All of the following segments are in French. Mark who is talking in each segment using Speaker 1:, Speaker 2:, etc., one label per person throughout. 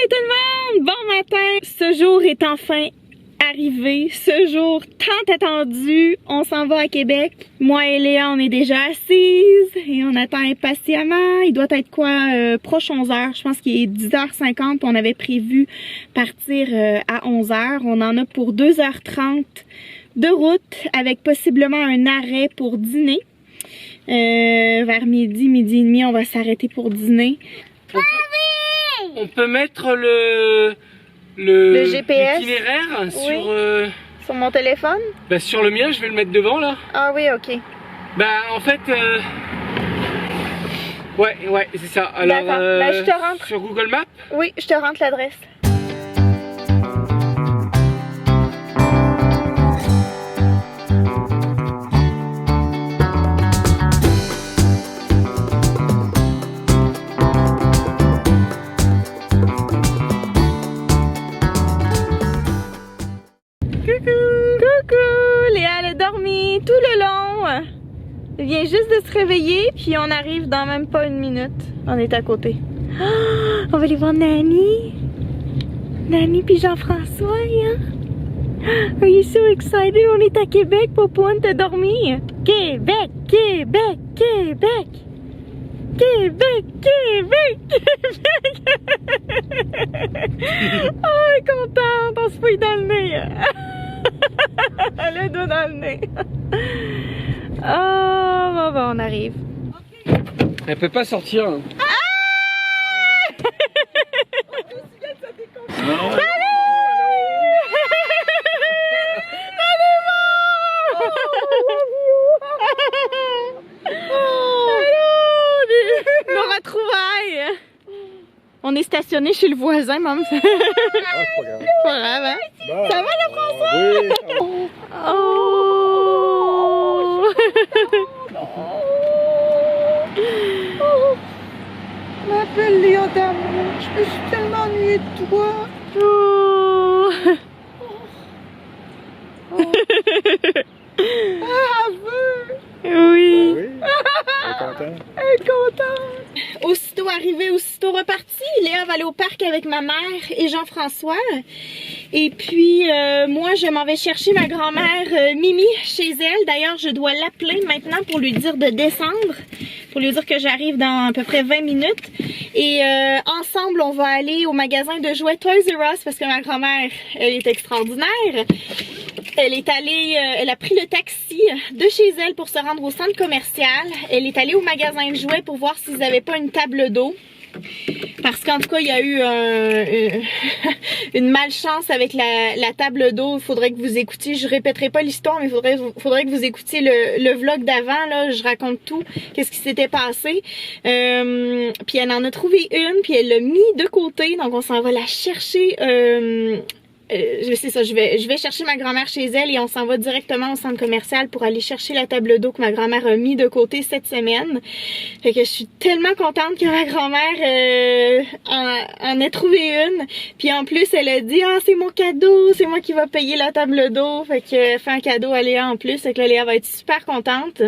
Speaker 1: Salut tout le monde! Bon matin! Ce jour est enfin arrivé. Ce jour tant attendu. On s'en va à Québec. Moi et Léa, on est déjà assises et on attend impatiemment. Il doit être quoi? Proche 11h. Je pense qu'il est 10h50. On avait prévu partir à 11h. On en a pour 2h30 de route avec possiblement un arrêt pour dîner. Vers midi et demi, on va s'arrêter pour dîner.
Speaker 2: On peut mettre le
Speaker 1: GPS
Speaker 2: itinéraire
Speaker 1: sur mon téléphone?
Speaker 2: Bah, sur le mien, je vais le mettre devant là.
Speaker 1: Ah oui, ok.
Speaker 2: Bah en fait, ouais, c'est ça. Alors,
Speaker 1: bah, je te rentre.
Speaker 2: sur Google Maps.
Speaker 1: Oui, je te rentre l'adresse. Coucou! Léa, elle a dormi tout le long. Elle vient juste de se réveiller, puis on arrive dans même pas une minute. On est à côté. Oh, on va aller voir Nani. Nani puis Jean-François, hein? Are you so excited? On est à Québec, Popoune, t'as dormi? Québec, Québec, Québec! Québec, Québec, Québec! Oh, elle est contente, on se fouille dans le nez. Elle a le dos dans le nez. Oh, bon, on arrive.
Speaker 2: Elle peut pas sortir. Hein.
Speaker 1: Salut! Nos retrouvailles! On est stationné chez le voisin, maman.
Speaker 3: Ah, c'est pas grave.
Speaker 1: Pas grave, hein?
Speaker 3: Bon.
Speaker 1: Ça va, le François?
Speaker 3: Oui.
Speaker 1: Oh!
Speaker 4: Je m'appelle Léa d'amour. Je me suis tellement ennuyée de toi.
Speaker 1: Oh!
Speaker 4: Ah, aveu!
Speaker 1: Oui!
Speaker 3: Oui. Elle est contente.
Speaker 4: Elle est contente.
Speaker 1: Aussitôt arrivé, aussitôt reparti. Léa va aller au parc avec ma mère et Jean-François. Et puis, moi, je m'en vais chercher ma grand-mère Mimi chez elle. D'ailleurs, je dois l'appeler maintenant pour lui dire de descendre. Pour lui dire que j'arrive dans à peu près 20 minutes. Et ensemble, on va aller au magasin de jouets Toys R Us parce que ma grand-mère, elle est extraordinaire. Elle est allée, elle a pris le taxi de chez elle pour se rendre au centre commercial. Elle est allée au magasin de jouets pour voir s'ils n'avaient pas une table d'eau. Parce qu'en tout cas, il y a eu une malchance avec la table d'eau. Il faudrait que vous écoutiez, je répéterai pas l'histoire, mais il faudrait que vous écoutiez le vlog d'avant. Là, je raconte tout, qu'est-ce qui s'était passé. Puis elle en a trouvé une, puis elle l'a mis de côté. Donc on s'en va la chercher. C'est ça, je vais chercher ma grand-mère chez elle et on s'en va directement au centre commercial pour aller chercher la table d'eau que ma grand-mère a mis de côté cette semaine. Fait que je suis tellement contente que ma grand-mère en ait trouvé une. Puis en plus, elle a dit « Ah, c'est mon cadeau, c'est moi qui va payer la table d'eau. » Fait que fait un cadeau à Léa en plus, fait que là, Léa va être super contente.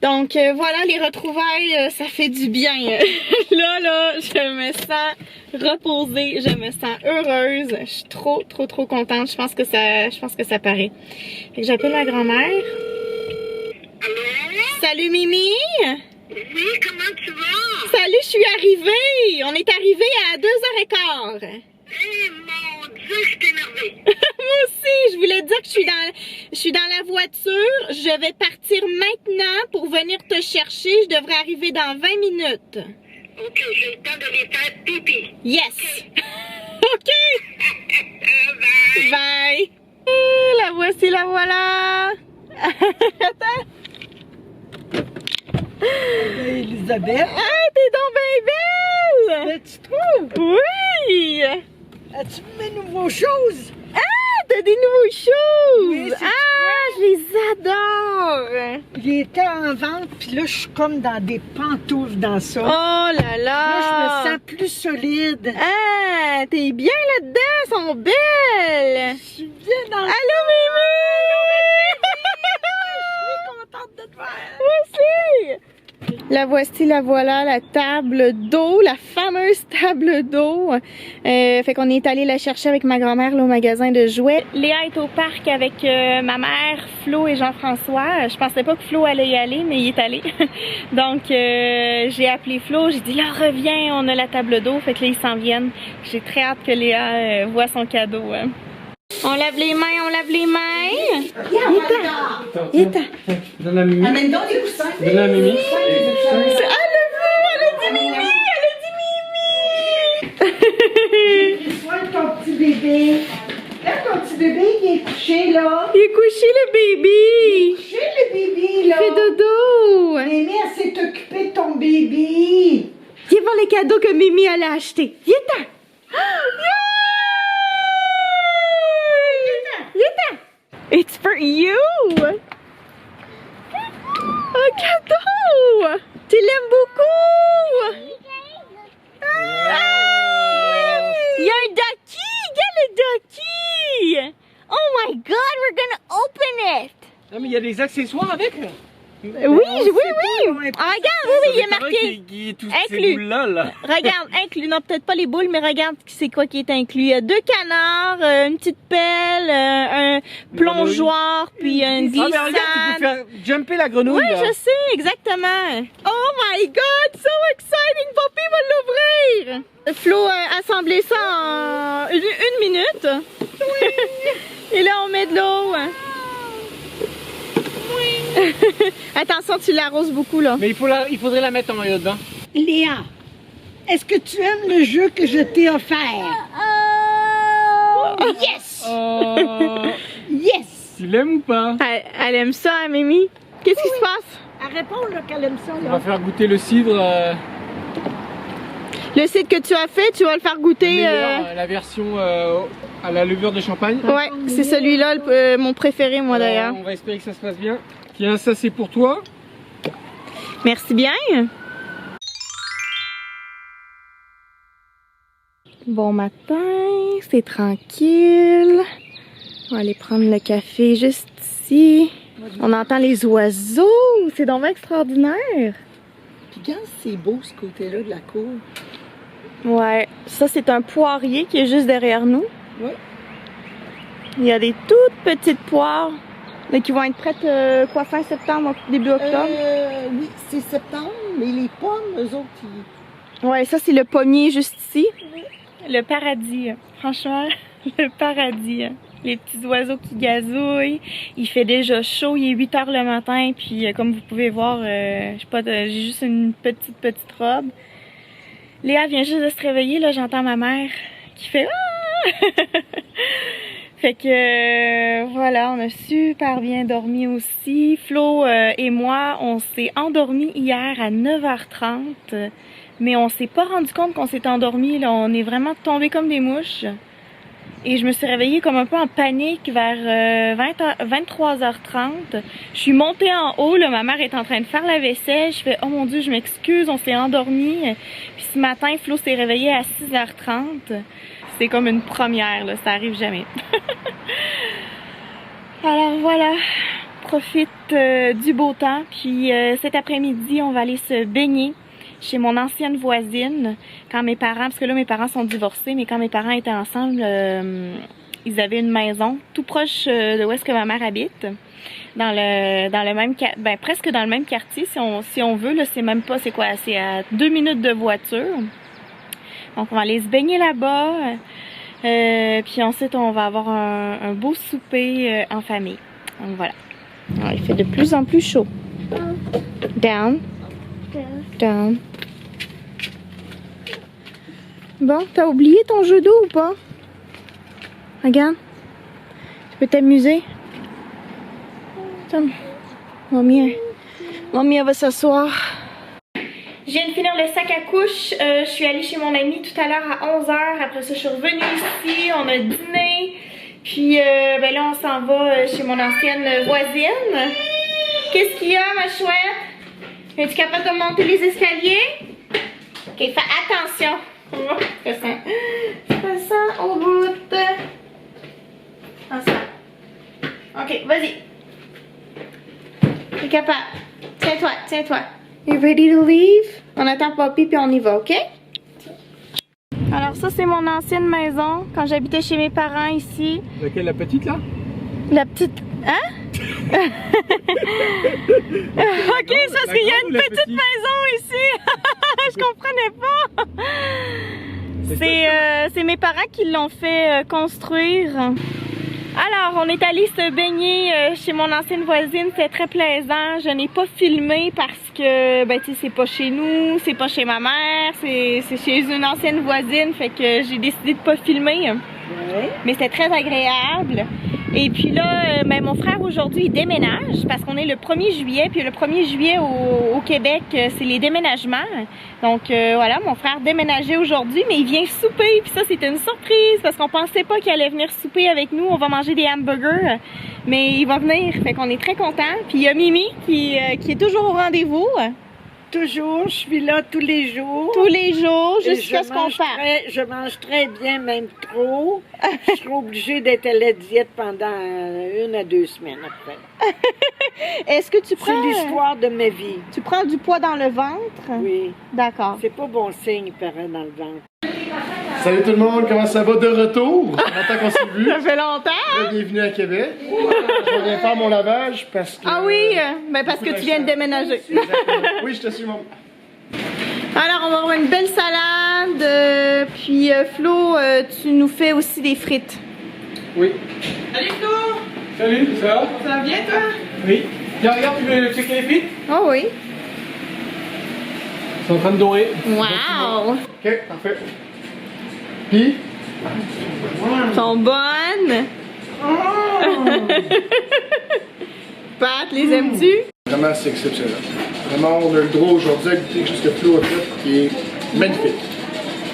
Speaker 1: Donc voilà, les retrouvailles, ça fait du bien. Là, je me sens reposée, je me sens heureuse. Je suis trop contente. Je pense que ça paraît. Fait que j'appelle ma grand-mère. Salut Mimi!
Speaker 5: Oui, comment tu vas?
Speaker 1: Salut, je suis arrivée! On est arrivé à 2h15.
Speaker 5: Eh mon Dieu, je suis énervée.
Speaker 1: Moi aussi, je voulais te dire que je suis dans la voiture. Je vais partir maintenant pour venir te chercher. Je devrais arriver dans 20 minutes.
Speaker 5: Ok, j'ai le temps de les faire pipi.
Speaker 1: Yes! Ok!
Speaker 5: Bye.
Speaker 1: Bye! La voici, la voilà! Attends!
Speaker 4: Elisabeth,
Speaker 1: Ah, t'es donc bien belle!
Speaker 4: tu trouves?
Speaker 1: Oui!
Speaker 4: As-tu vu mes nouveaux choses?
Speaker 1: Ah, t'as des nouvelles choses!
Speaker 4: Oui, c'est
Speaker 1: Ah, je les adore!
Speaker 4: Il était en vente, puis là, je suis comme dans des pantoufles dans ça.
Speaker 1: Oh là là!
Speaker 4: Là, je me sens plus solide.
Speaker 1: Ah, t'es bien là-dedans, elles sont belles!
Speaker 4: Je suis bien dans le...
Speaker 1: Allô, Mimi!
Speaker 4: Je suis contente de te voir.
Speaker 1: Moi aussi! La voici, la voilà, la table d'eau, la fameuse table d'eau. Fait qu'on est allé la chercher avec ma grand-mère au magasin de jouets. Léa est au parc avec ma mère, Flo et Jean-François. Je pensais pas que Flo allait y aller, mais il est allé. Donc j'ai appelé Flo, j'ai dit là reviens, on a la table d'eau. Fait que là ils s'en viennent. J'ai très hâte que Léa voit son cadeau. On lave les mains, on lave les mains. Yéta.
Speaker 2: Donne la Mimi.
Speaker 4: Amène donc des coussins.
Speaker 2: Donne la Mimi.
Speaker 1: Elle a dit Mimi, elle a dit Mimi.
Speaker 4: Sois ton petit bébé. Là, ton petit bébé, il est couché, là.
Speaker 1: Il est couché le bébé.
Speaker 4: Couché, le bébé, là.
Speaker 1: Fais dodo.
Speaker 4: Mimi, elle s'est occupée de ton bébé.
Speaker 1: Viens voir les cadeaux que Mimi allait acheter. Viens-t'en. It's for you! Un cadeau! Tu l'aimes beaucoup! Il y a un ducky! Regarde le ducky! Oh my god, we're gonna open it!
Speaker 2: Non mais il y a des accessoires avec.
Speaker 1: Oui. Ah, regarde, oui, il est marqué.
Speaker 2: Qui est toutes
Speaker 1: inclus.
Speaker 2: ces boules-là, là.
Speaker 1: Regarde, inclus. Non, peut-être pas les boules, mais regarde c'est quoi qui est inclus. Il y a 2 canards, une petite pelle, un plongeoir, puis une glissade.
Speaker 2: Ah mais regarde, tu peux faire jumper la grenouille.
Speaker 1: Oui,
Speaker 2: là.
Speaker 1: je sais, exactement. Oh my god, so exciting! Poppy va l'ouvrir! Flo a assemblé ça en une minute. Oui. Et là, on met de l'eau. Oui. Attention, tu l'arroses beaucoup, là.
Speaker 2: Mais il faudrait la mettre en maillot de bain.
Speaker 4: Léa, est-ce que tu aimes le jeu que je t'ai offert? Yes! Yes!
Speaker 2: Tu l'aimes ou pas?
Speaker 1: Elle aime ça, hein, Mimi? Qu'est-ce qui se passe?
Speaker 4: Elle répond là, qu'elle aime ça.
Speaker 2: On
Speaker 4: Là.
Speaker 2: va faire goûter le cidre.
Speaker 1: Le cidre que tu as fait, tu vas le faire goûter.
Speaker 2: La version à la levure de champagne.
Speaker 1: Ouais, c'est celui-là, mon préféré, moi, d'ailleurs.
Speaker 2: On va espérer que ça se passe bien. Tiens, ça c'est pour toi.
Speaker 1: Merci bien. Bon matin, c'est tranquille. On va aller prendre le café juste ici. On entend les oiseaux. C'est donc extraordinaire.
Speaker 4: Puis quand c'est beau ce côté-là de la cour.
Speaker 1: Ouais, ça c'est un poirier qui est juste derrière nous.
Speaker 4: Ouais.
Speaker 1: Il y a des toutes petites poires là, qui vont être prêtes fin septembre, début octobre.
Speaker 4: Oui, c'est septembre, mais les pommes, eux autres, ils...
Speaker 1: Ouais, ça c'est le pommier juste ici. Le paradis, franchement, le paradis. Les petits oiseaux qui gazouillent. Il fait déjà chaud, il est 8 h le matin, puis comme vous pouvez voir, j'ai juste une petite robe. Léa vient juste de se réveiller, là j'entends ma mère qui fait ah! Fait que voilà, on a super bien dormi aussi. Flo et moi, on s'est endormis hier à 9h30, mais on s'est pas rendu compte qu'on s'était endormis, là, on est vraiment tombés comme des mouches. Et je me suis réveillée comme un peu en panique vers 23h30. Je suis montée en haut, là, ma mère est en train de faire la vaisselle. Je fais « Oh mon Dieu, je m'excuse, on s'est endormis. » Puis ce matin, Flo s'est réveillé à 6h30. C'est comme une première, là, ça arrive jamais. Alors voilà, profite du beau temps. Puis cet après-midi, on va aller se baigner chez mon ancienne voisine, quand mes parents, parce que là mes parents sont divorcés, mais quand mes parents étaient ensemble, ils avaient une maison tout proche de où est-ce que ma mère habite, dans le même, ben presque dans le même quartier si on veut, là c'est même pas, c'est quoi, c'est à 2 minutes de voiture. Donc on va aller se baigner là-bas, puis ensuite on va avoir un beau souper en famille. Donc voilà. Alors, il fait de plus en plus chaud. Down. Down. Bon, t'as oublié ton jeu d'eau ou pas? Regarde. Tu peux t'amuser. Mamie, elle va s'asseoir. Je viens de finir le sac à couche. Je suis allée chez mon amie tout à l'heure à 11h. Après ça, je suis revenue ici. On a dîné. Puis ben là, on s'en va chez mon ancienne voisine. Qu'est-ce qu'il y a, ma chouette? Es-tu capable de monter les escaliers? Ok, fais attention. Fais ça au bout. Attention. Ok, vas-y. T'es capable. Tiens-toi, tiens-toi. You ready to leave? On attend Papy puis on y va, ok? Alors ça c'est mon ancienne maison quand j'habitais chez mes parents ici.
Speaker 2: Laquelle, la petite là?
Speaker 1: La petite... Hein? Ok, c'est parce qu'il y a une petite maison ici. Je comprenais pas. C'est mes parents qui l'ont fait construire. Alors, on est allé se baigner chez mon ancienne voisine, c'était très plaisant. Je n'ai pas filmé parce que, ben, tu sais, c'est pas chez nous, c'est pas chez ma mère, c'est chez une ancienne voisine, fait que j'ai décidé de pas filmer.
Speaker 4: Ouais.
Speaker 1: Mais c'était très agréable. Et puis là, ben, mon frère aujourd'hui il déménage parce qu'on est le 1er juillet, puis le 1er juillet au Québec, c'est les déménagements. Donc voilà, mon frère déménageait aujourd'hui, mais il vient souper, puis ça c'était une surprise parce qu'on pensait pas qu'il allait venir souper avec nous. On va manger des hamburgers, mais il va venir, fait qu'on est très contents. Puis il y a Mimi qui est toujours au rendez-vous.
Speaker 4: Toujours, je suis là tous les jours.
Speaker 1: Tous les jours,
Speaker 4: Et
Speaker 1: jusqu'à ce qu'on parte.
Speaker 4: Je mange très bien, même trop. Je suis obligée d'être à la diète pendant 1 à 2 semaines après.
Speaker 1: Est-ce que tu prends...
Speaker 4: C'est l'histoire de ma vie.
Speaker 1: Tu prends du poids dans le ventre?
Speaker 4: Oui.
Speaker 1: D'accord.
Speaker 4: C'est pas bon signe, il paraît, dans le ventre.
Speaker 3: Salut tout le monde, comment ça va de retour? Longtemps qu'on s'est vu.
Speaker 1: Ça fait longtemps?
Speaker 3: Bienvenue à Québec. Je viens faire mon lavage parce que...
Speaker 1: Ah oui, ben parce que tu viens de déménager.
Speaker 3: Exactement. Oui, je te suis, mon...
Speaker 1: Alors, on va avoir une belle salade. Puis, Flo, tu nous fais aussi des frites.
Speaker 2: Oui.
Speaker 1: Salut, Flo!
Speaker 2: Salut, ça va?
Speaker 1: Ça va bien, toi?
Speaker 2: Oui. Tiens, regarde, tu veux checker les frites?
Speaker 1: Oh oui.
Speaker 2: C'est en train de dorer.
Speaker 1: Wow!
Speaker 3: Ok, parfait. Puis,
Speaker 1: Elles sont bonnes. Pat, les aimes-tu?
Speaker 3: vraiment, c'est exceptionnel. Vraiment, on a le droit aujourd'hui à goûter quelque chose que Flo a fait qui est magnifique.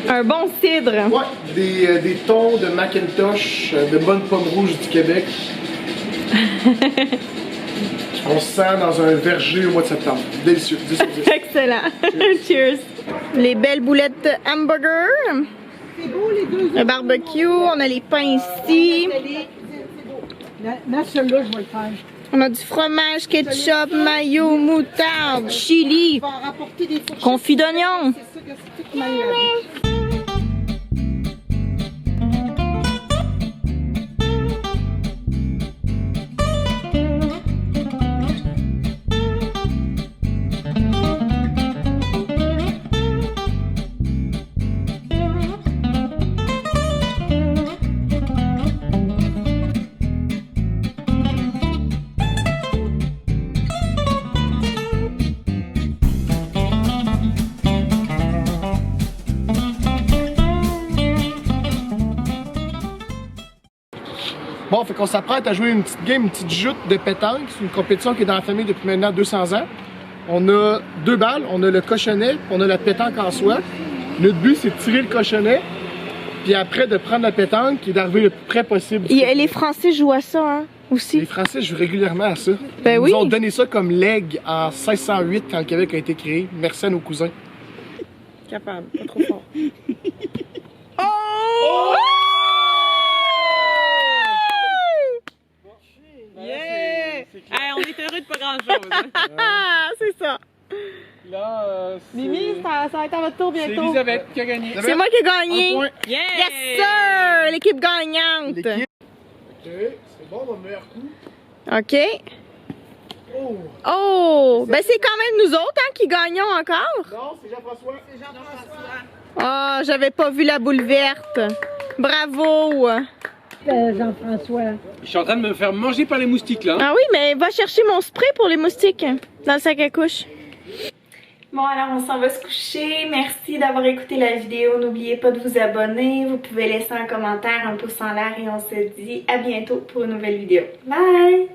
Speaker 1: Un bon cidre.
Speaker 3: Ouais, des tons de Macintosh, de bonnes pommes rouges du Québec. On se sent dans un verger au mois de septembre. Délicieux. 10 sur 10.
Speaker 1: Excellent. Cheers. Les belles boulettes de hamburger.
Speaker 4: C'est beau, les deux.
Speaker 1: Le barbecue, on a les pains ici.
Speaker 4: Dans celui-là, je vais le faire.
Speaker 1: On a du fromage, ketchup, mayo, moutarde, chili,
Speaker 4: Je vais en rapporter des fourchettes.
Speaker 1: confit d'oignon.
Speaker 4: C'est ça que c'est tout mal.
Speaker 3: Bon, fait qu'on s'apprête à jouer une petite game, une petite joute de pétanque. C'est une compétition qui est dans la famille depuis maintenant 200 ans. On a 2 balles, on a le cochonnet, puis on a la pétanque en soi. Notre but, c'est de tirer le cochonnet, puis après de prendre la pétanque et d'arriver le plus près possible.
Speaker 1: Les Français jouent à ça, hein, aussi.
Speaker 3: Les Français jouent régulièrement à ça.
Speaker 1: Ben
Speaker 3: Ils
Speaker 1: oui.
Speaker 3: nous ont donné ça comme legs en 1608 quand le Québec a été créé. Merci à nos cousins.
Speaker 1: Capable, pas trop fort.
Speaker 3: Oh!
Speaker 2: Yeah!
Speaker 1: Hey, on est heureux de pas grand-chose. Ah, c'est ça.
Speaker 2: Là,
Speaker 1: Mimi, ça va être à votre tour
Speaker 2: c'est
Speaker 1: bientôt.
Speaker 2: Elisabeth qui a gagné.
Speaker 1: C'est moi qui ai gagné.
Speaker 3: Un point.
Speaker 1: Yes, sir! L'équipe gagnante.
Speaker 3: L'équipe. Ok, c'est bon, mon meilleur coup.
Speaker 1: OK.
Speaker 3: Oh!
Speaker 1: Oh! Ben, c'est quand même nous autres hein, qui gagnons encore.
Speaker 3: Non, c'est Jean-François.
Speaker 1: Ah, j'avais pas vu la boule verte. Bravo!
Speaker 4: Jean-François.
Speaker 2: Je suis en train de me faire manger par les moustiques là.
Speaker 1: Ah oui, mais va chercher mon spray pour les moustiques dans le sac à couche. Bon, alors on s'en va se coucher. Merci d'avoir écouté la vidéo. N'oubliez pas de vous abonner. Vous pouvez laisser un commentaire, un pouce en l'air et on se dit à bientôt pour une nouvelle vidéo. Bye!